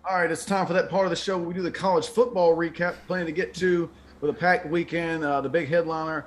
All right, it's time for that part of the show where we do the college football recap. Planning to get to with a packed weekend. The big headliner,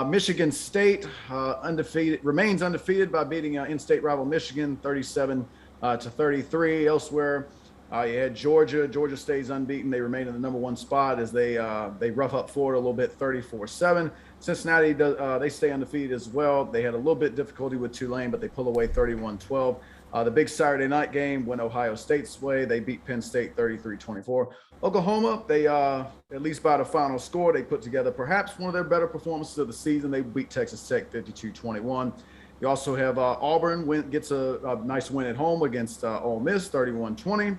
Michigan State, undefeated, remains undefeated by beating in-state rival Michigan 37 to 33. Elsewhere, you had Georgia. Georgia stays unbeaten. They remain in the number one spot as they rough up Florida a little bit, 34-7. Cincinnati they stay undefeated as well. They had a little bit difficulty with Tulane, but they pull away 31-12. The big Saturday night game went Ohio State's way. They beat Penn State 33-24. Oklahoma, they at least by the final score, they put together perhaps one of their better performances of the season. They beat Texas Tech 52-21. You also have Auburn gets a nice win at home against Ole Miss 31-20.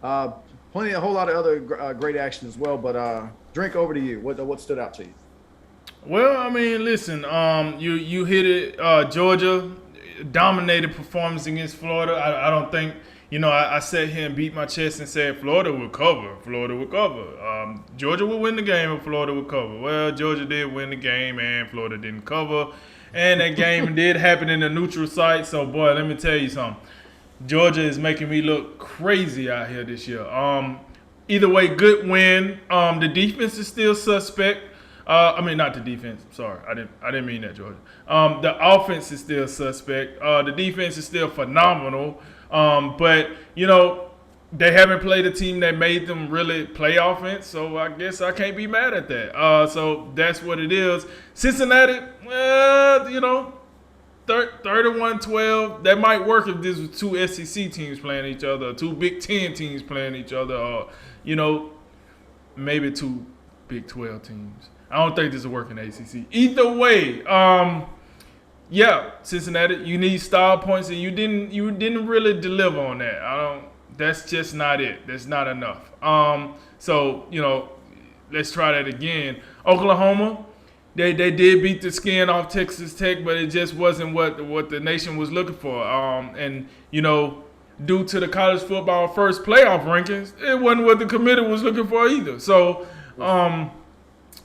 A whole lot of other great action as well. But Drink, over to you. What stood out to you? Well, I mean, listen, you hit it. Georgia dominated performance against Florida. I don't think, I sat here and beat my chest and said Florida would cover. Florida would cover. Georgia would win the game and Florida would cover. Well, Georgia did win the game and Florida didn't cover. And that game did happen in a neutral site. So, boy, let me tell you something. Georgia is making me look crazy out here this year. Either way, good win. The defense is still suspect. Not the defense. Sorry, I didn't mean that, Georgia. The offense is still suspect. The defense is still phenomenal. But they haven't played a team that made them really play offense. So I guess I can't be mad at that. So that's what it is. Cincinnati, 31-12. That might work if this was two SEC teams playing each other, two Big Ten teams playing each other, or maybe two Big 12 teams. I don't think this will work in the ACC. Either way, Cincinnati, you need style points, and you didn't really deliver on that. That's just not it. That's not enough. Let's try that again. Oklahoma, they did beat the skin off Texas Tech, but it just wasn't what the nation was looking for. Due to the college football first playoff rankings, it wasn't what the committee was looking for either. So.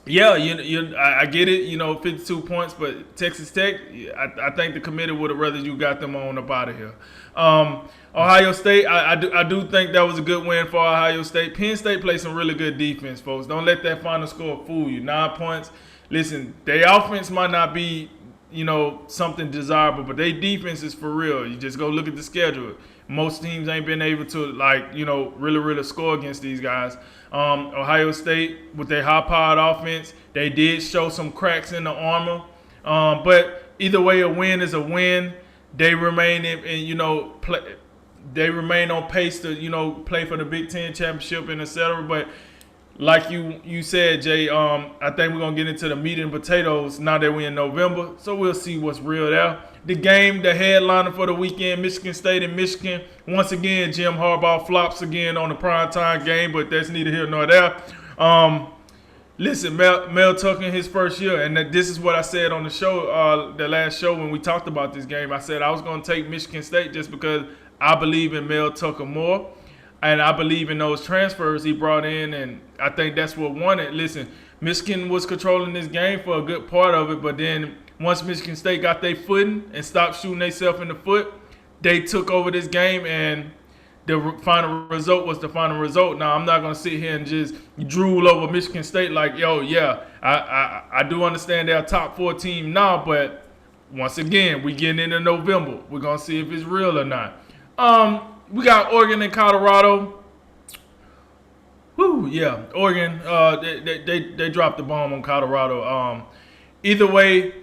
I get it, 52 points, but Texas Tech, I think the committee would have rather you got them on up out of here. Ohio State, I do think that was a good win for Ohio State. Penn State played some really good defense, folks. Don't let that final score fool you. 9 points. Listen, their offense might not be, something desirable, but their defense is for real. You just go look at the schedule. Most teams ain't been able to, really, really score against these guys. Ohio State, with their high-powered offense, they did show some cracks in the armor. But either way, a win is a win. They remain they remain on pace to, play for the Big Ten championship and et cetera. But like you said, Jay, I think we're going to get into the meat and potatoes now that we're in November. So we'll see what's real there. The game, the headliner for the weekend, Michigan State and Michigan. Once again, Jim Harbaugh flops again on the primetime game, but that's neither here nor there. Listen, Mel Tucker in his first year, and this is what I said on the show, the last show when we talked about this game. I said I was going to take Michigan State just because I believe in Mel Tucker more. And I believe in those transfers he brought in, and I think that's what won it. Listen, Michigan was controlling this game for a good part of it, but then once Michigan State got their footing and stopped shooting themselves in the foot, they took over this game, and the final result was the final result. Now, I'm not going to sit here and just drool over Michigan State like, I do understand they're a top 4 team now, but once again, we getting into November. We're going to see if it's real or not. We got Oregon and Colorado. Oregon. They dropped the bomb on Colorado. Either way,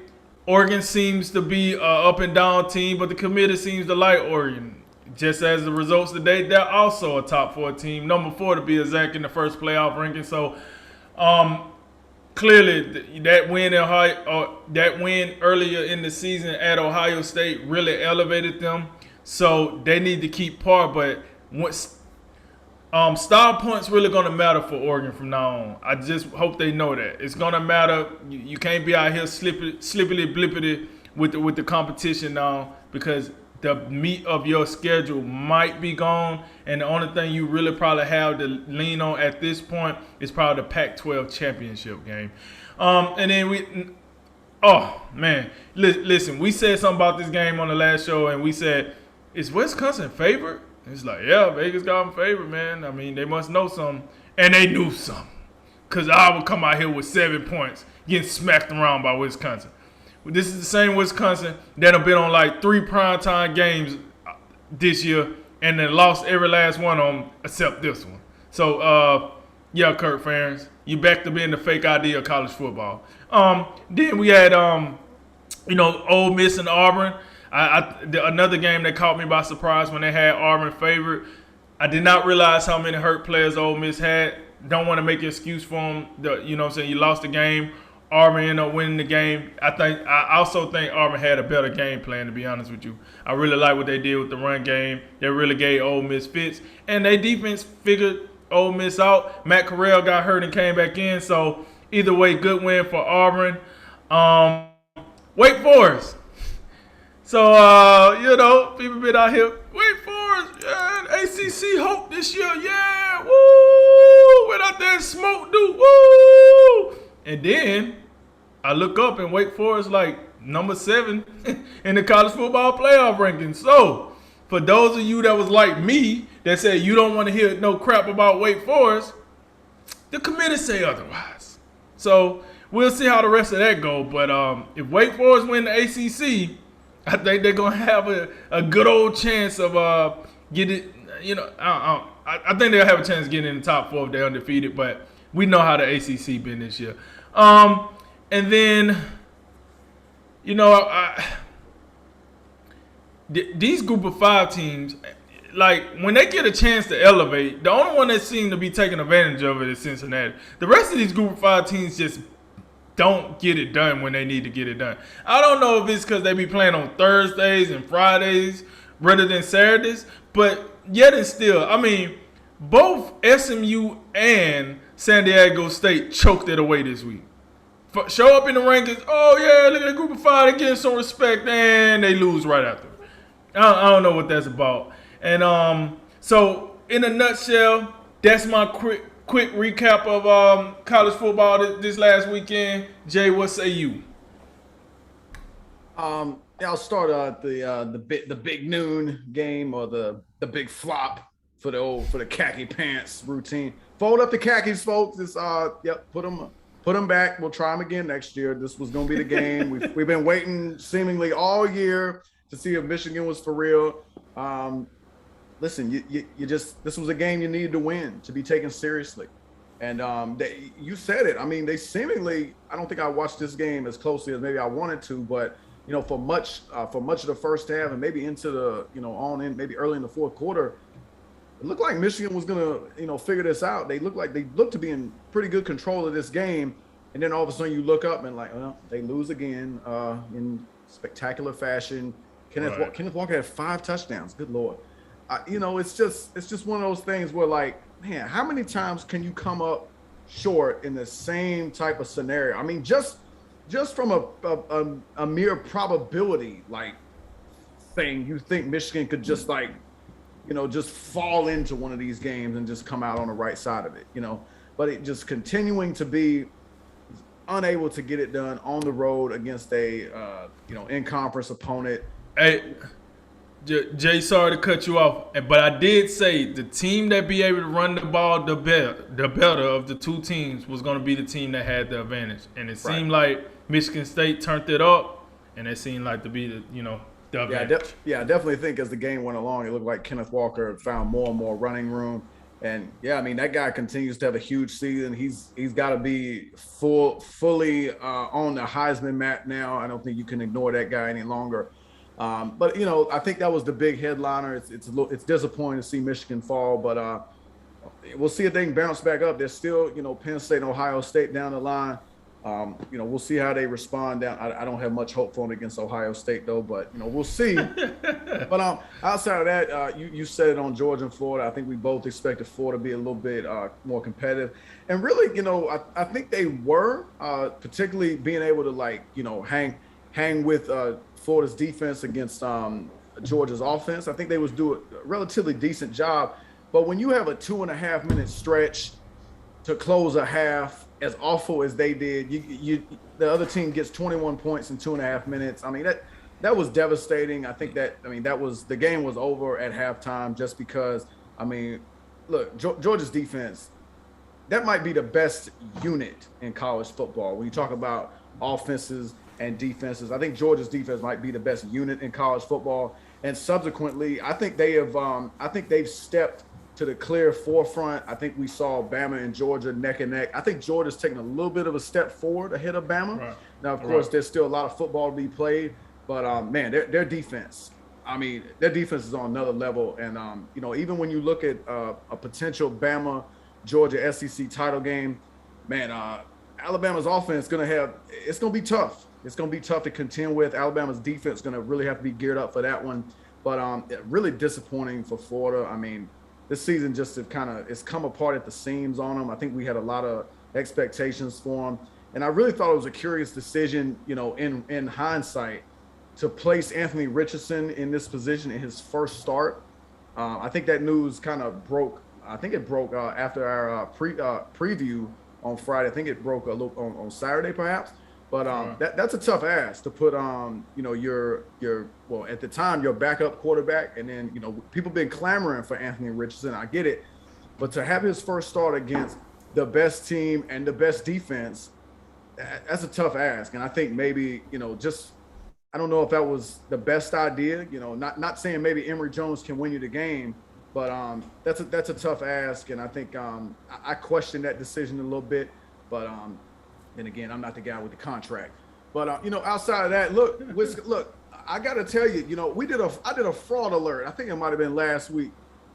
Oregon seems to be an up and down team, but the committee seems to like Oregon. Just as the results today, they're also a top 4 team, number 4 to be exact in the first playoff ranking. So, clearly, that win earlier in the season at Ohio State really elevated them. So they need to keep par, but style points really going to matter for Oregon from now on. I just hope they know that. It's going to matter. You can't be out here slippity blippity with the competition now, because the meat of your schedule might be gone, and the only thing you really probably have to lean on at this point is probably the Pac-12 championship game. And then listen, we said something about this game on the last show, and we said, is Wisconsin favored? It's like, yeah, Vegas got them favored, man. I mean, they must know something. And they knew something. Because I would come out here with 7 points, getting smacked around by Wisconsin. This is the same Wisconsin that have been on like 3 primetime games this year and then lost every last one of them except this one. So, yeah, Kirk Ferentz, you back to being the fake idea of college football. Then we had, Ole Miss and Auburn. Another game that caught me by surprise when they had Auburn favored. I did not realize how many hurt players Ole Miss had. Don't want to make an excuse for them. You know what I'm saying? You lost the game. Auburn ended up winning the game. I also think Auburn had a better game plan, to be honest with you. I really like what they did with the run game. They really gave Ole Miss fits. And their defense figured Ole Miss out. Matt Corral got hurt and came back in. So either way, good win for Auburn. Wake Forest. So, people been out here. Wake Forest, yeah, ACC hope this year, yeah, woo! Went out there and smoked, dude, woo! And then I look up and Wake Forest like number 7 in the college football playoff rankings. So, for those of you that was like me, that said you don't want to hear no crap about Wake Forest, the committee say otherwise. So, we'll see how the rest of that go. But if Wake Forest win the ACC, I think they're going to have a good old chance of getting, I think they'll have a chance of getting in the top 4 if they're undefeated, but we know how the ACC been this year. And then, these group of 5 teams, like, when they get a chance to elevate, the only one that seems to be taking advantage of it is Cincinnati. The rest of these group of 5 teams just don't get it done when they need to get it done. I don't know if it's because they be playing on Thursdays and Fridays rather than Saturdays, but yet and still, I mean, both SMU and San Diego State choked it away this week. Show up in the rankings, oh yeah, look at the group of 5, they getting some respect, and they lose right after. I don't know what that's about. And so in a nutshell, that's my quick recap of college football this last weekend. Jay, what say you? I'll start the big noon game, or the big flop for the khaki pants routine. Fold up the khakis, folks. It's put them back. We'll try them again next year. This was going to be the game. We've been waiting seemingly all year to see if Michigan was for real. Listen, this was a game you needed to win to be taken seriously. And you said it. I mean, they seemingly, I don't think I watched this game as closely as maybe I wanted to, but for much of the first half and maybe into the, maybe early in the fourth quarter, it looked like Michigan was going to, figure this out. They looked to be in pretty good control of this game. And then all of a sudden you look up and they lose again in spectacular fashion. Kenneth Walker had 5 touchdowns. Good Lord. It's just one of those things where, like, man, how many times can you come up short in the same type of scenario? I mean, just from a mere probability, like, thing, you think Michigan could just, like, just fall into one of these games and just come out on the right side of it, but it just continuing to be unable to get it done on the road against a, in-conference opponent. Hey, Jay, sorry to cut you off, but I did say the team that be able to run the ball the better of the 2 teams was going to be the team that had the advantage. And it seemed like Michigan State turned it up, and it seemed like to be the advantage. I definitely think as the game went along, it looked like Kenneth Walker found more and more running room. And, yeah, I mean, that guy continues to have a huge season. He's got to be fully on the Heisman map now. I don't think you can ignore that guy any longer. But I think that was the big headliner. It's disappointing to see Michigan fall, but we'll see if they can bounce back up. There's still Penn State and Ohio State down the line. We'll see how they respond down. I don't have much hope for them against Ohio State though, but we'll see. But outside of that, you said it on Georgia and Florida. I think we both expected Florida to be a little bit more competitive, and really, I think they were, particularly being able to hang with Florida's defense against Georgia's offense. I think they was doing a relatively decent job. But when you have a 2.5 minute stretch to close a half, as awful as they did, the other team gets 21 points in 2.5 minutes. I mean, that was devastating. The game was over at halftime just because, I mean, look, Georgia's defense, that might be the best unit in college football. When you talk about offenses and defenses, I think Georgia's defense might be the best unit in college football. And subsequently, I think they've stepped to the clear forefront. I think we saw Bama and Georgia neck and neck. I think Georgia's taken a little bit of a step forward ahead of Bama. Right. Now, of course, there's still a lot of football to be played, but man, their defense. I mean, their defense is on another level. And even when you look at a potential Bama Georgia SEC title game, man, Alabama's offense it's going to be tough. It's going to be tough to contend with. Alabama's defense is going to really have to be geared up for that one. But really disappointing for Florida. I mean, this season just it's come apart at the seams on them. I think we had a lot of expectations for them. And I really thought it was a curious decision, in hindsight, to place Anthony Richardson in this position in his first start. I think that news kind of broke. I think it broke after our preview on Friday. I think it broke a little on Saturday, perhaps. But that's a tough ask to put your at the time your backup quarterback, and then people been clamoring for Anthony Richardson. I get it, but to have his first start against the best team and the best defense, that's a tough ask. And I think maybe I don't know if that was the best idea. Not saying maybe Emory Jones can win you the game, but that's a tough ask. And I think I question that decision a little bit, but. And again, I'm not the guy with the contract, but outside of that, look, I got to tell you, I did a fraud alert. I think it might have been last week.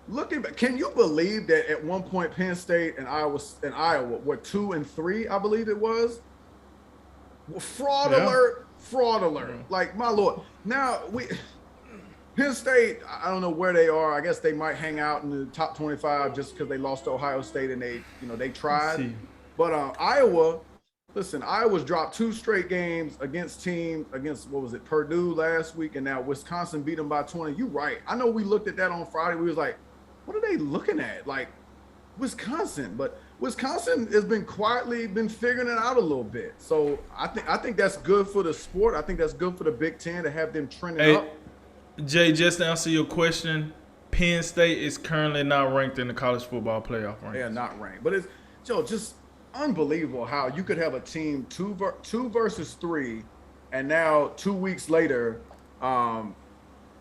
Looking back, can you believe that at one point Penn State and Iowa were 2-3? I believe it was. Fraud alert. Yeah. Like, my Lord. Now Penn State, I don't know where they are. I guess they might hang out in the top 25 just because they lost to Ohio State and they tried. But Iowa. Listen, Iowa's dropped 2 straight games against Purdue last week, and now Wisconsin beat them by 20. You're right. I know we looked at that on Friday. We was like, what are they looking at? Like, Wisconsin. But Wisconsin has been quietly figuring it out a little bit. So I think that's good for the sport. I think that's good for the Big Ten to have them trending up. Jay, just to answer your question, Penn State is currently not ranked in the college football playoff rankings. Yeah, not ranked. But it's just unbelievable how you could have a team 2 versus 3, and now 2 weeks later,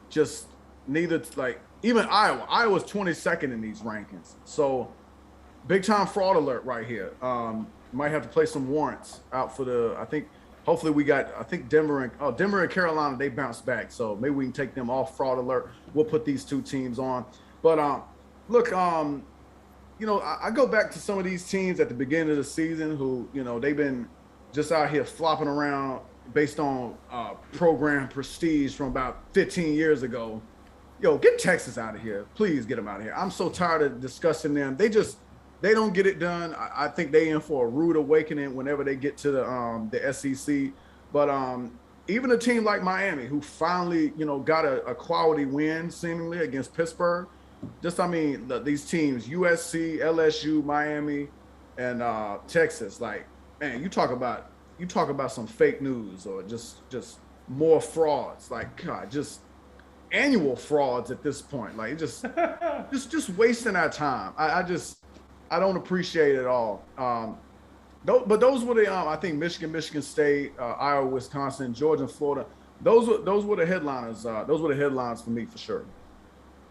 just neither, like, even Iowa's 22nd in these rankings. So big time fraud alert right here. Might have to play some warrants out for hopefully Denver and Carolina, they bounced back. So maybe we can take them off fraud alert. We'll put these 2 teams on. But look, I go back to some of these teams at the beginning of the season who, they've been just out here flopping around based on program prestige from about 15 years ago. Get Texas out of here. Please get them out of here. I'm so tired of discussing them. They don't get it done. I think they in for a rude awakening whenever they get to the SEC. But even a team like Miami, who finally, got a quality win seemingly against Pittsburgh, these teams, USC, LSU, Miami, and Texas, like, man, you talk about some fake news or just more frauds. Like, God, just annual frauds at this point. Like, just wasting our time. I don't appreciate it at all. But those were I think Michigan State, Iowa, Wisconsin, Georgia, and Florida. Those were the headliners. Those were the headlines for me for sure.